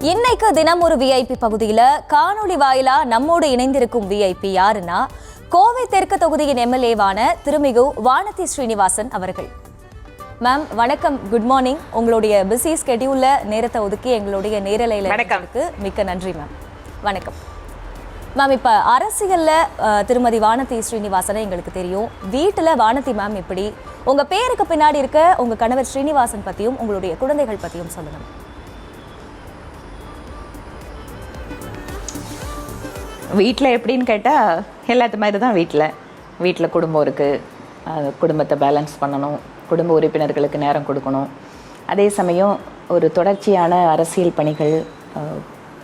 இன்னைக்கு தினம் ஒரு விஐபி பகுதியில் காணொலி வாயிலா நம்மோடு இணைந்திருக்கும் விஐபி யாருன்னா கோவை தெற்கு தொகுதியின் எம்எல்ஏவான திருமிகு வானதி ஸ்ரீனிவாசன் அவர்கள். மேம் வணக்கம், குட் மார்னிங். உங்களுடைய பிஸி ஸ்கெடியூல்ல நேரத்தை ஒதுக்கி எங்களுடைய நேரலையில் மிக்க நன்றி மேம். வணக்கம் மேம். இப்போ அரசியலில் திருமதி வானதி ஸ்ரீனிவாசனை எங்களுக்கு தெரியும். வீட்டில் வானதி மேம் எப்படி? உங்கள் பேருக்கு பின்னாடி இருக்க உங்கள் கணவர் ஸ்ரீனிவாசன் பற்றியும் உங்களுடைய குழந்தைகள் பற்றியும் சொல்லணும். வீட்டில் எப்படின்னு கேட்டால் எல்லாத்து மாதிரி தான். வீட்டில் குடும்பம் இருக்குது, குடும்பத்தை பேலன்ஸ் பண்ணணும், குடும்ப உறுப்பினர்களுக்கு நேரம் கொடுக்கணும். அதே சமயம் ஒரு தொடர்ச்சியான அரசியல் பணிகள்,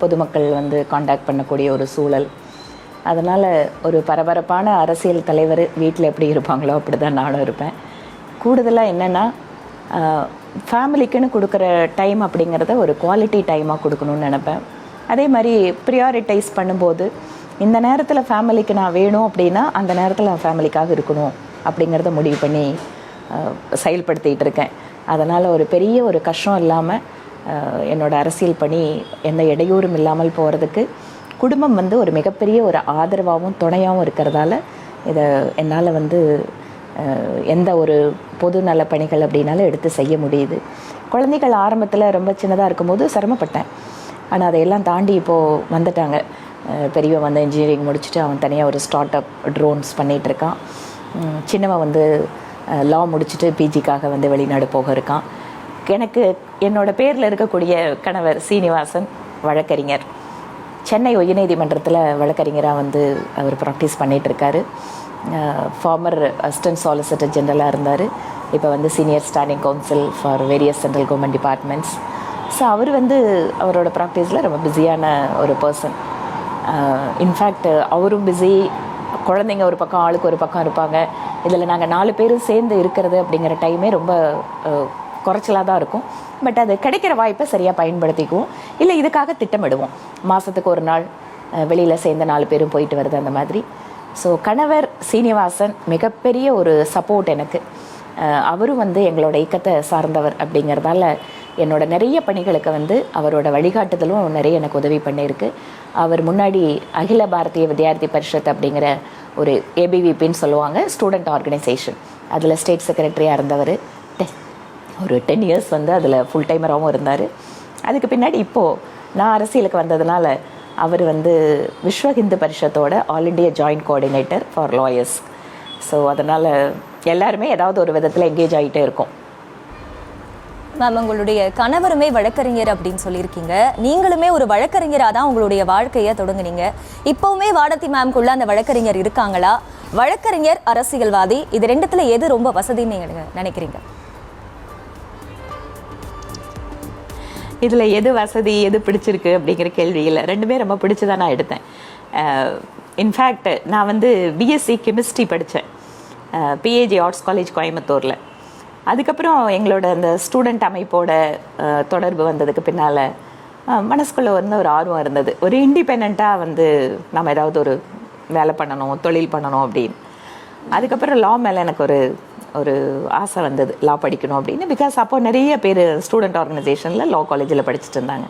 பொதுமக்கள் காண்டாக்ட் பண்ணக்கூடிய ஒரு சூழல். அதனால் ஒரு பரபரப்பான அரசியல் தலைவர் வீட்டில் எப்படி இருப்பாங்களோ அப்படி தான் நானும் இருப்பேன். கூடுதலாக என்னென்னா ஃபேமிலிக்குன்னு கொடுக்குற டைம் அப்படிங்கிறத ஒரு குவாலிட்டி டைமாக கொடுக்கணும்னு நினப்பேன். அதே மாதிரி ப்ரியாரிட்டைஸ் பண்ணும்போது இந்த நேரத்தில் ஃபேமிலிக்கு நான் வேணும் அப்படின்னா அந்த நேரத்தில் நான் ஃபேமிலிக்காக இருக்கணும் அப்படிங்கிறத முடிவு பண்ணி செயல்படுத்திகிட்டு இருக்கேன். அதனால் ஒரு பெரிய ஒரு கஷ்டம் இல்லாமல் என்னோடய அரசியல் பணி எந்த இடையூறும் இல்லாமல் போகிறதுக்கு குடும்பம் ஒரு மிகப்பெரிய ஒரு ஆதரவாகவும் துணையாகவும் இருக்கிறதால இதை என்னால் எந்த ஒரு பொது நல பணிகள் அப்படின்னாலும் எடுத்து செய்ய முடியுது. குழந்தைகள் ஆரம்பத்தில் ரொம்ப சின்னதாக இருக்கும்போது சிரமப்பட்டேன். ஆனால் அதையெல்லாம் தாண்டி இப்போது வந்துட்டாங்க. பெரியவன் இன்ஜினியரிங் முடிச்சுட்டு அவன் தனியாக ஒரு ஸ்டார்ட் அப் ட்ரோன்ஸ் பண்ணிகிட்ருக்கான். சின்னவன் லா முடிச்சுட்டு பிஜிக்காக வெளிநாடு போக இருக்கான். எனக்கு என்னோடய பேரில் இருக்கக்கூடிய கணவர் சீனிவாசன் வழக்கறிஞர். சென்னை உயர்நீதிமன்றத்தில் வழக்கறிஞராக அவர் ப்ராக்டிஸ் பண்ணிகிட்ருக்காரு. ஃபார்மர் அசிஸ்டன்ட் சாலிசிட்டர் ஜெனரலாக இருந்தார். இப்போ senior standing counsel for various central government departments. So அவர் அவரோட ப்ராக்டிஸில் ரொம்ப பிஸியான ஒரு பர்சன். இன்ஃபேக்ட் அவரும் பிஸி, குழந்தைங்க ஒரு பக்கம் ஆளுக்கு ஒரு பக்கம் இருப்பாங்க. இதில் நாங்கள் 4 பேரும் சேர்ந்து இருக்கிறது அப்படிங்கிற டைமே ரொம்ப குறைச்சலாக தான் இருக்கும். பட் அது கிடைக்கிற வாய்ப்பை சரியாக பயன்படுத்திக்குவோம். இல்லை இதுக்காக திட்டமிடுவோம், மாதத்துக்கு ஒரு நாள் வெளியில் சேர்ந்து 4 பேரும் போயிட்டு வருது அந்த மாதிரி. ஸோ கணவர் சீனிவாசன் மிகப்பெரிய ஒரு சப்போர்ட் எனக்கு. அவரும் எங்களோட இயக்கத்தை சார்ந்தவர் அப்படிங்கிறதால என்னோட நிறைய பணிகளுக்கு அவரோட வழிகாட்டுதலும் நிறைய எனக்கு உதவி பண்ணியிருக்கு. அவர் முன்னாடி அகில பாரதிய வித்யார்த்தி பரிஷத் அப்படிங்கிற ஒரு ஏபிவிபின்னு சொல்லுவாங்க, ஸ்டூடெண்ட் ஆர்கனைசேஷன், அதில் ஸ்டேட் செக்ரட்டரியாக இருந்தவர். ஒரு 10 இயர்ஸ் அதில் ஃபுல் டைமராகவும் இருந்தார். அதுக்கு பின்னாடி இப்போது நான் அரசியலுக்கு வந்ததுனால அவர் விஸ்வ ஹிந்து பரிஷத்தோட all India joint coordinator for lawyers. So அதனால் எல்லாருமே ஏதாவது ஒரு விதத்தில் எங்கேஜ் ஆகிட்டே இருக்கும். மேம், உங்களுடைய கணவருமே வழக்கறிஞர் அப்படின்னு சொல்லியிருக்கீங்க. நீங்களுமே ஒரு வழக்கறிஞராக தான் உங்களுடைய வாழ்க்கையை தொடங்குனீங்க. இப்போவுமே வானதி மேம்குள்ள அந்த வழக்கறிஞர் இருக்காங்களா? வழக்கறிஞர், அரசியல்வாதி, இது ரெண்டுத்துல எது ரொம்ப வசதின்னு நீங்கள் நினைக்கிறீங்க? இதில் எது வசதி, எது பிடிச்சிருக்கு அப்படிங்கிற கேள்வி இல்லை. ரெண்டுமே ரொம்ப பிடிச்சதான் நான் எடுத்தேன். இன்ஃபேக்ட் நான் பிஎஸ்சி கெமிஸ்ட்ரி படித்தேன், பிஏஜி ஆர்ட்ஸ் காலேஜ் கோயம்புத்தூரில். அதுக்கப்புறம் எங்களோட அந்த ஸ்டூடெண்ட் அமைப்போட தொடர்பு வந்ததுக்கு பின்னால் மனசுக்குள்ளே ஒரு ஆர்வம் இருந்தது. ஒரு இண்டிபெண்ட்டாக நம்ம ஏதாவது ஒரு வேலை பண்ணணும், தொழில் பண்ணணும் அப்படின்னு. அதுக்கப்புறம் லா மேலே எனக்கு ஒரு ஆசை வந்தது, லா படிக்கணும் அப்படின்னு. பிகாஸ் அப்போ நிறைய பேர் ஸ்டூடெண்ட் ஆர்கனைசேஷனில் லா காலேஜில் படிச்சுட்டு இருந்தாங்க.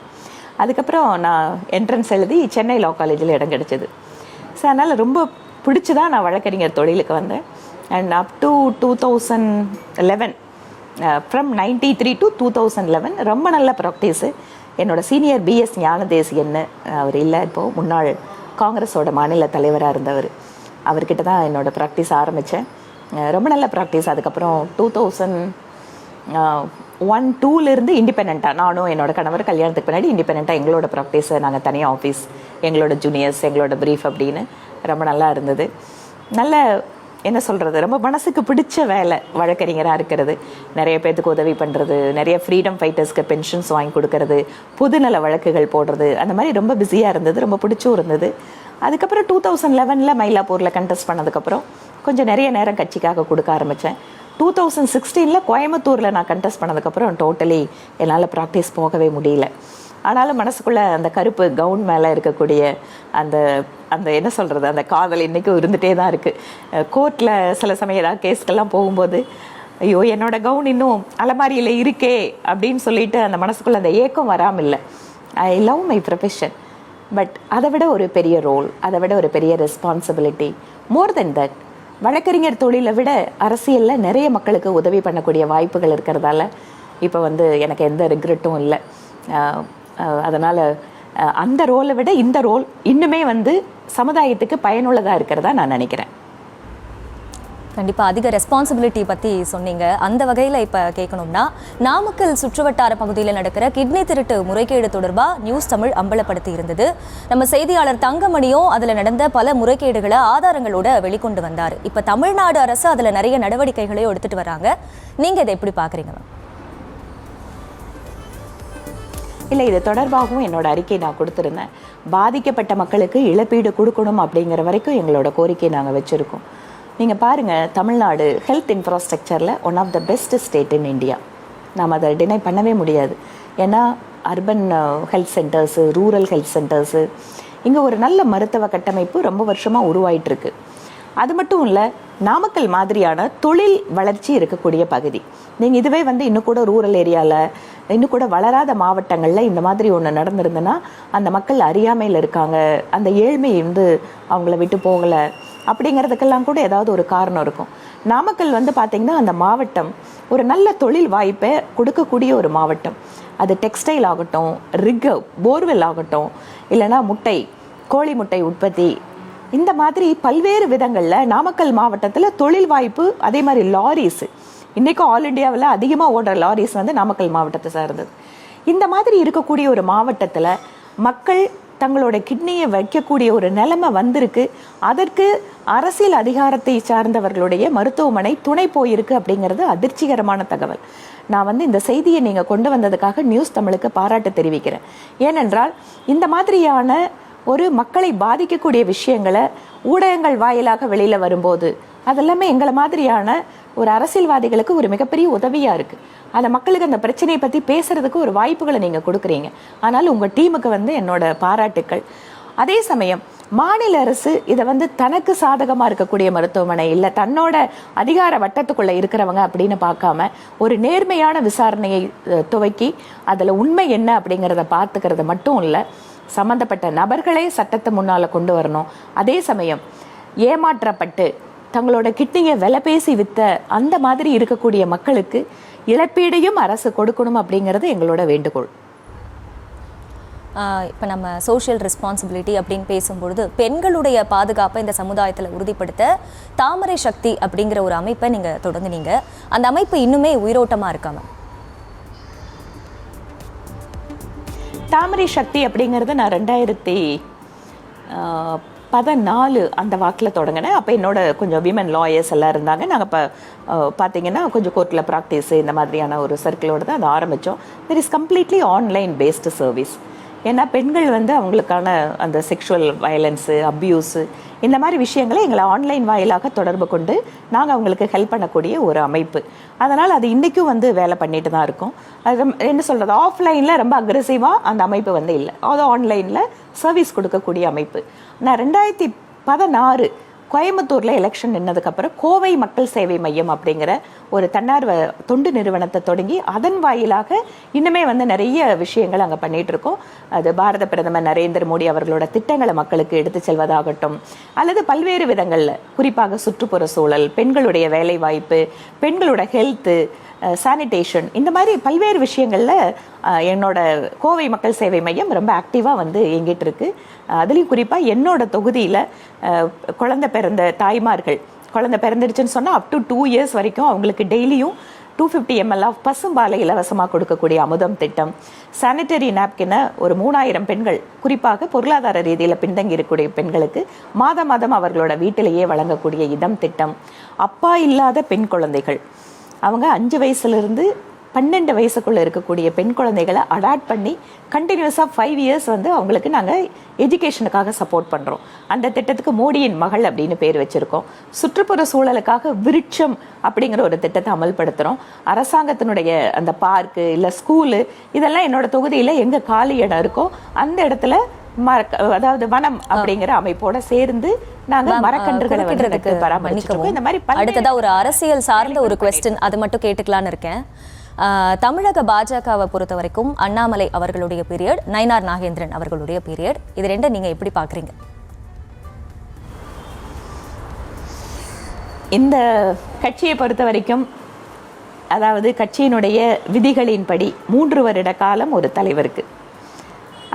அதுக்கப்புறம் நான் என்ட்ரன்ஸ் எழுதி சென்னை லா காலேஜில் இடம் கிடச்சிது. ஸோ அதனால் ரொம்ப பிடிச்சி தான் நான் வழக்கறிஞர் தொழிலுக்கு வந்தேன். And up to 2011, from 93 to 2011 ரொம்ப நல்ல ப்ராக்டிஸு. என்னோடய சீனியர் பிஎஸ் ஞானதேசியன்னு, அவர் இல்லை இப்போது, முன்னாள் காங்கிரஸோட மாநில தலைவராக இருந்தவர். அவர்கிட்ட தான் என்னோடய ப்ராக்டிஸ் ஆரம்பித்தேன். ரொம்ப நல்ல ப்ராக்டிஸ். அதுக்கப்புறம் 2001, 2லேருந்து இண்டிபெண்ட்டாக நானும் என்னோடய கணவர் கல்யாணத்துக்கு பின்னாடி இண்டிபெண்ட்டாக எங்களோட ப்ராக்டிஸை நாங்கள் தனியாக ஆஃபீஸ், எங்களோட ஜூனியர்ஸ், எங்களோட ப்ரீஃப் அப்படின்னு ரொம்ப நல்லா இருந்தது. நல்ல என்ன சொல்கிறது, ரொம்ப மனசுக்கு பிடிச்ச வேலை வழக்கறிஞராக இருக்கிறது. நிறைய பேர்த்துக்கு உதவி பண்ணுறது, நிறைய ஃப்ரீடம் ஃபைட்டர்ஸ்க்கு பென்ஷன்ஸ் வாங்கி கொடுக்கறது, பொதுநல வழக்குகள் போடுறது, அந்த மாதிரி ரொம்ப பிஸியாக இருந்தது, ரொம்ப பிடிச்சும் இருந்தது. அதுக்கப்புறம் 2011 மயிலாப்பூரில் கண்டெஸ்ட் பண்ணதுக்கப்புறம் கொஞ்சம் நிறைய நேரம் கட்சிக்காக கொடுக்க ஆரம்பித்தேன். 2016 கோயம்புத்தூரில் நான் கண்டெஸ்ட் பண்ணதுக்கப்புறம் டோட்டலி என்னால் ப்ராக்டிஸ் போகவே முடியல. ஆனாலும் மனசுக்குள்ளே அந்த கருப்பு கவுன் மேலே இருக்கக்கூடிய அந்த அந்த என்ன சொல்கிறது, அந்த காதல் இன்றைக்கும் இருந்துகிட்டே தான் இருக்குது. கோர்ட்டில் சில சமயம் ஏதாவது கேஸ்க்கெல்லாம் போகும்போது ஐயோ என்னோடய கவுன் இன்னும் அலமாரியில் இருக்கே அப்படின்னு சொல்லிட்டு அந்த மனசுக்குள்ளே அந்த ஏக்கம் வராமல் இல்லை. I love my profession. But அதை விட ஒரு பெரிய ரோல், அதை விட ஒரு பெரிய ரெஸ்பான்சிபிலிட்டி, மோர் தென் தட் வழக்கறிஞர் தொழிலை விட அரசியலில் நிறைய மக்களுக்கு உதவி பண்ணக்கூடிய வாய்ப்புகள் இருக்கிறதால இப்போ எனக்கு எந்த ரிக்ரெட்டும் இல்லை. அதனால் அந்த ரோலை விட இந்த ரோல் இன்னுமே சமுதாயத்துக்கு பயனுள்ளதாக இருக்கிறதா நான் நினைக்கிறேன். கண்டிப்பாக அதிக ரெஸ்பான்சிபிலிட்டி பற்றி சொன்னீங்க. அந்த வகையில் இப்போ கேட்கணும்னா, நாமக்கல் சுற்றுவட்டார பகுதியில் நடக்கிற கிட்னி திருட்டு முறைகேடு தொடர்பாக நியூஸ் தமிழ் அம்பலப்படுத்தி இருந்தது. நம்ம செய்தியாளர் தங்கமணியும் அதில் நடந்த பல முறைகேடுகளை ஆதாரங்களோட வெளிக்கொண்டு வந்தார். இப்போ தமிழ்நாடு அரசு அதில் நிறைய நடவடிக்கைகளையும் எடுத்துகிட்டு வராங்க. நீங்கள் இதை எப்படி பார்க்குறீங்க மேம்? இல்லை, இது தொடர்பாகவும் என்னோட அறிக்கை நான் கொடுத்துருந்தேன். பாதிக்கப்பட்ட மக்களுக்கு இழப்பீடு கொடுக்கணும் அப்படிங்கிற வரைக்கும் எங்களோட கோரிக்கை நாங்கள் வச்சுருக்கோம். நீங்கள் பாருங்கள், தமிழ்நாடு ஹெல்த் இன்ஃப்ராஸ்ட்ரக்சரில் one of the best state in India. நாம் அதை டினை பண்ணவே முடியாது. ஏன்னா urban health centres, rural health centres, இங்கே ஒரு நல்ல மருத்துவ கட்டமைப்பு ரொம்ப வருஷமாக உருவாயிட்டிருக்கு. அது மட்டும் இல்லை, நாமக்கல் மாதிரியான தொழில் வளர்ச்சி இருக்கக்கூடிய பகுதி. நீங்கள் இதுவே இன்னும் கூட ரூரல் ஏரியாவில், இன்னும் கூட வளராத மாவட்டங்களில் இந்த மாதிரி ஒன்று நடந்திருந்ததுன்னா அந்த மக்கள் அறியாமையில் இருக்காங்க, அந்த ஏழ்மை அவங்கள விட்டு போகலை அப்படிங்கிறதுக்கெல்லாம் கூட ஏதாவது ஒரு காரணம் இருக்கும். நாமக்கல் பார்த்திங்கன்னா அந்த மாவட்டம் ஒரு நல்ல தொழில் வாய்ப்பை கொடுக்கக்கூடிய ஒரு மாவட்டம். அது டெக்ஸ்டைல் ஆகட்டும், போர்வெல் ஆகட்டும், இல்லைனா முட்டை, கோழி முட்டை உற்பத்தி, இந்த மாதிரி பல்வேறு விதங்களில் நாமக்கல் மாவட்டத்தில் தொழில் வாய்ப்பு. அதே மாதிரி லாரிஸ், இன்றைக்கும் ஆல் இண்டியாவில் அதிகமாக ஓடுற லாரிஸ் நாமக்கல் மாவட்டத்தை சார்ந்தது. இந்த மாதிரி இருக்கக்கூடிய ஒரு மாவட்டத்தில் மக்கள் தங்களோட கிட்னியை வைக்கக்கூடிய ஒரு நிலைமை வந்திருக்கு. அதற்கு அரசியல் அதிகாரத்தை சார்ந்தவர்களுடைய மருத்துவமனை துணை போயிருக்கு அப்படிங்கிறது அதிர்ச்சிகரமான தகவல். நான் இந்த செய்தியை நீங்கள் கொண்டு வந்ததுக்காக நியூஸ் தமிழுக்கு பாராட்டு தெரிவிக்கிறேன். ஏனென்றால் இந்த மாதிரியான ஒரு மக்களை பாதிக்கக்கூடிய விஷயங்களை ஊடகங்கள் வாயிலாக வெளியில் வரும்போது அதெல்லாமே எங்களை மாதிரியான ஒரு அரசியல்வாதிகளுக்கு ஒரு மிகப்பெரிய உதவியாக இருக்குது. அந்த மக்களுக்கு அந்த பிரச்சனையை பற்றி பேசுகிறதுக்கு ஒரு வாய்ப்புகளை நீங்கள் கொடுக்குறீங்க. ஆனால் உங்கள் டீமுக்கு என்னோட பாராட்டுக்கள். அதே சமயம் மாநில அரசு இதை தனக்கு சாதகமாக இருக்கக்கூடிய மருத்துவமனை, இல்லை தன்னோட அதிகார வட்டத்துக்குள்ளே இருக்கிறவங்க அப்படின்னு பார்க்காம ஒரு நேர்மையான விசாரணையை துவக்கி அதில் உண்மை என்ன அப்படிங்கிறத பார்த்துக்கிறது மட்டும் இல்லை, சம்மந்தப்பட்ட நபர்களே சட்டத்தை முன்னால் கொண்டு வரணும். அதே சமயம் ஏமாற்றப்பட்டு தங்களோட கிட்னியை விலை பேசி விற்ற அந்த மாதிரி இருக்கக்கூடிய மக்களுக்கு இழப்பீடையும் அரசு கொடுக்கணும் அப்படிங்கிறது எங்களோட வேண்டுகோள். இப்போ நம்ம சோஷியல் ரெஸ்பான்சிபிலிட்டி அப்படின்னு பேசும்பொழுது பெண்களுடைய பாதுகாப்பை இந்த சமுதாயத்தில் உறுதிப்படுத்த தாமரை சக்தி அப்படிங்கிற ஒரு அமைப்பை நீங்கள் தொடங்குனீங்க. அந்த அமைப்பு இன்னுமே உயிரோட்டமாக இருக்காம? தாமரை சக்தி அப்படிங்கிறது நான் 2014 அந்த வாக்கில் தொடங்கினேன். அப்போ என்னோட கொஞ்சம் விமன் லாயர்ஸ் எல்லாம் இருந்தாங்க. நாங்கள் இப்போ பார்த்தீங்கன்னா கொஞ்சம் கோர்ட்டில் ப்ராக்டிஸு இந்த மாதிரியான ஒரு சர்க்கிளோடு தான் அதை ஆரம்பித்தோம். There is completely online based service. ஏன்னா பெண்கள் அவங்களுக்கான அந்த செக்ஷுவல் வயலன்ஸு, அப்யூஸு, இந்த மாதிரி விஷயங்களை எங்களை ஆன்லைன் வாயிலாக தொடர்பு கொண்டு நாங்கள் அவங்களுக்கு ஹெல்ப் பண்ணக்கூடிய ஒரு அமைப்பு. அதனால் அது இன்றைக்கும் வேலை பண்ணிட்டு தான் இருக்கும். அது என்ன சொல்கிறது, ஆஃப்லைனில் ரொம்ப அக்ரெசிவாக அந்த அமைப்பு இல்லை, அது ஆன்லைனில் சர்வீஸ் கொடுக்கக்கூடிய அமைப்பு. நான் 2016 கோயம்புத்தூரில் எலெக்ஷன் நின்னதுக்கப்புறம் கோவை மக்கள் சேவை மையம் அப்படிங்கிற ஒரு தன்னார்வ தொண்டு நிறுவனத்தை தொடங்கி அதன் வாயிலாக இன்னுமே நிறைய விஷயங்கள் அங்கே பண்ணிகிட்டு இருக்கோம். அது பாரத பிரதமர் நரேந்திர மோடி அவர்களோட திட்டங்களை மக்களுக்கு எடுத்து செல்வதாகட்டும், அல்லது பல்வேறு விதங்களில், குறிப்பாக சுற்றுப்புற சூழல், பெண்களுடைய வேலை வாய்ப்பு, பெண்களோட ஹெல்த்து, சானிடேஷன், இந்த மாதிரி பல்வேறு விஷயங்களில் என்னோட கோவை மக்கள் சேவை மையம் ரொம்ப ஆக்டிவாக இயங்கிட்டு இருக்கு. அதுலேயும் குறிப்பாக என்னோட தொகுதியில் குழந்தை பிறந்த தாய்மார்கள், குழந்தை பிறந்துடுச்சுன்னு சொன்னால் அப் டு 2 years வரைக்கும் அவங்களுக்கு டெய்லியும் 250 ml ஆஃப் பசும்பாலை இலவசமாக கொடுக்கக்கூடிய அமுதம் திட்டம், சானிட்டரி நாப்கினை ஒரு 3000 பெண்கள், குறிப்பாக பொருளாதார ரீதியில் பின்தங்கி இருக்கக்கூடிய பெண்களுக்கு மாதம் மாதம் அவர்களோட வீட்டிலேயே வழங்கக்கூடிய இதம் திட்டம், அப்பா இல்லாத பெண் குழந்தைகள், அவங்க 5 வயசுலேருந்து 12 வயசுக்குள்ளே இருக்கக்கூடிய பெண் குழந்தைகளை அடாப்ட் பண்ணி கண்டினியூஸாக 5 years அவங்களுக்கு நாங்கள் எஜுகேஷனுக்காக சப்போர்ட் பண்ணுறோம். அந்த திட்டத்துக்கு மோடியின் மகள் அப்படின்னு பேர் வச்சுருக்கோம். சுற்றுப்புற சூழலுக்காக விருட்சம் அப்படிங்கிற ஒரு திட்டத்தை அமல்படுத்துகிறோம். அரசாங்கத்தினுடைய அந்த பார்க்கு இல்லை ஸ்கூலு, இதெல்லாம் என்னோட தொகுதியில் எங்கே காலி இடம் இருக்கோ அந்த இடத்துல அதாவது வனம் அப்படிங்கிற அமைப்போட சேர்ந்து நாங்க மரக்கன்றுகளை பராமரிச்சிட்டு இருக்கோம். இந்த மாதிரி அடுத்ததா ஒரு அரசியல் சார்ந்த ஒரு क्वेश्चन அது மட்டும் கேட்டுக்கலான்னு இருக்கேன். தமிழக பாஜகவை பொறுத்த வரைக்கும் அண்ணாமலை அவர்களுடைய பீரியட், நயினார் நாகேந்திரன் அவர்களுடைய பீரியட், இது ரெண்டை நீங்கள் எப்படி பார்க்குறீங்க? இந்த கட்சியை பொறுத்த வரைக்கும், அதாவது கட்சியினுடைய விதிகளின்படி 3 வருட காலம் ஒரு தலைவருக்கு.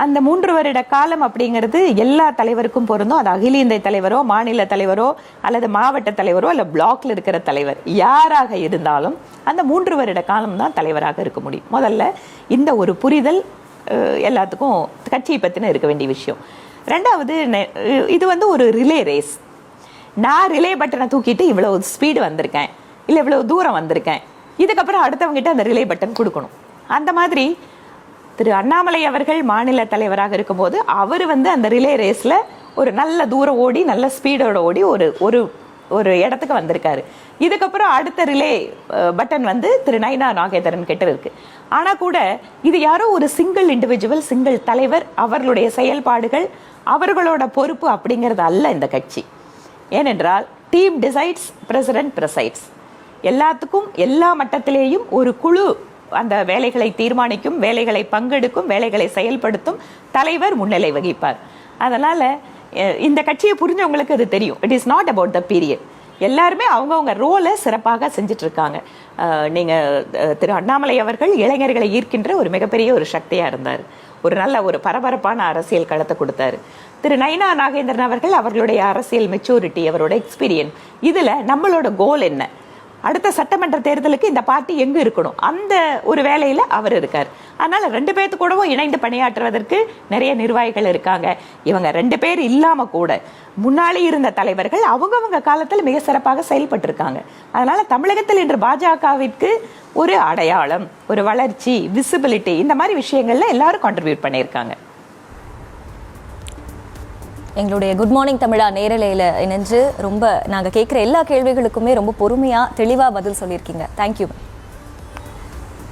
அந்த 3 வருட காலம் அப்படிங்கிறது எல்லா தலைவருக்கும் பொருந்தும். அது அகில இந்திய தலைவரோ, மாநில தலைவரோ, அல்லது மாவட்ட தலைவரோ, அல்ல பிளாக்ல இருக்கிற தலைவர் யாராக இருந்தாலும் அந்த 3 வருட காலம் தான் தலைவராக இருக்க முடியும். முதல்ல இந்த ஒரு புரிதல் எல்லாத்துக்கும் கட்சியை பற்றின இருக்க வேண்டிய விஷயம். ரெண்டாவது, இது ஒரு ரிலே ரேஸ். நான் ரிலே பட்டனை தூக்கிட்டு இவ்வளோ ஸ்பீடு வந்திருக்கேன், இல்லை இவ்வளோ தூரம் வந்திருக்கேன், இதுக்கப்புறம் அடுத்தவங்ககிட்ட அந்த ரிலே பட்டன் கொடுக்கணும். அந்த மாதிரி திரு அண்ணாமலை அவர்கள் மாநில தலைவராக இருக்கும்போது அவர் அந்த ரிலே ரேஸில் ஒரு நல்ல தூரம் ஓடி, நல்ல ஸ்பீடோட ஓடி ஒரு ஒரு இடத்துக்கு வந்திருக்காரு. இதுக்கப்புறம் அடுத்த ரிலே பட்டன் திரு நயினார் நாகேந்திரன் கிட்ட இருக்கு. ஆனால் கூட இது யாரோ ஒரு சிங்கிள் இண்டிவிஜுவல், சிங்கிள் தலைவர், அவர்களுடைய செயல்பாடுகள், அவர்களோட பொறுப்பு அப்படிங்கிறது அல்ல இந்த கட்சி. ஏனென்றால் டீம் டிசைட்ஸ், பிரசிடென்ட் ப்ரெசைட்ஸ். எல்லாத்துக்கும் எல்லா மட்டத்திலேயும் ஒரு குழு அந்த வேலைகளை தீர்மானிக்கும், வேலைகளை பங்கெடுக்கும், வேலைகளை செயல்படுத்தும், தலைவர் முன்னிலை வகிப்பார். அதனால் இந்த கட்சியை புரிஞ்சவங்களுக்கு அது தெரியும். It is not about the period. எல்லாருமே அவங்கவுங்க ரோலை சிறப்பாக செஞ்சுட்டு இருக்காங்க. திரு அண்ணாமலை அவர்கள் இளைஞர்களை ஈர்க்கின்ற ஒரு மிகப்பெரிய ஒரு சக்தியாக இருந்தார். ஒரு நல்ல ஒரு பரபரப்பான அரசியல் களத்தை கொடுத்தாரு. திரு நயினார் நாகேந்திரன் அவர்கள் அவர்களுடைய அரசியல் மெச்சூரிட்டி, அவரோட எக்ஸ்பீரியன்ஸ், இதில் நம்மளோட கோல் என்ன, அடுத்த சட்டமன்ற தேர்தலுக்கு இந்த பார்ட்டி எங்கே இருக்கணும், அந்த ஒரு வேலையில் அவர் இருக்கார். அதனால் 2 பேர்த்து கூடவும் இணைந்து பணியாற்றுவதற்கு நிறைய நிர்வாகிகள் இருக்காங்க. இவங்க 2 பேர் இல்லாமல் கூட முன்னாடி இருந்த தலைவர்கள் அவங்கவங்க காலத்தில் மிக சிறப்பாக செயல்பட்டிருக்காங்க. அதனால் தமிழகத்தில் இன்று பாஜகவிற்கு ஒரு அடையாளம், ஒரு வளர்ச்சி, விசிபிலிட்டி, இந்த மாதிரி விஷயங்கள்ல எல்லாரும் கான்ட்ரிபியூட் பண்ணியிருக்காங்க. எங்களுடைய குட் மார்னிங் தமிழா நேரலையில் இணைஞ்சு ரொம்ப நாங்கள் கேட்குற எல்லா கேள்விகளுக்குமே ரொம்ப பொறுமையாக தெளிவாக பதில் சொல்லியிருக்கீங்க. தேங்க்யூ.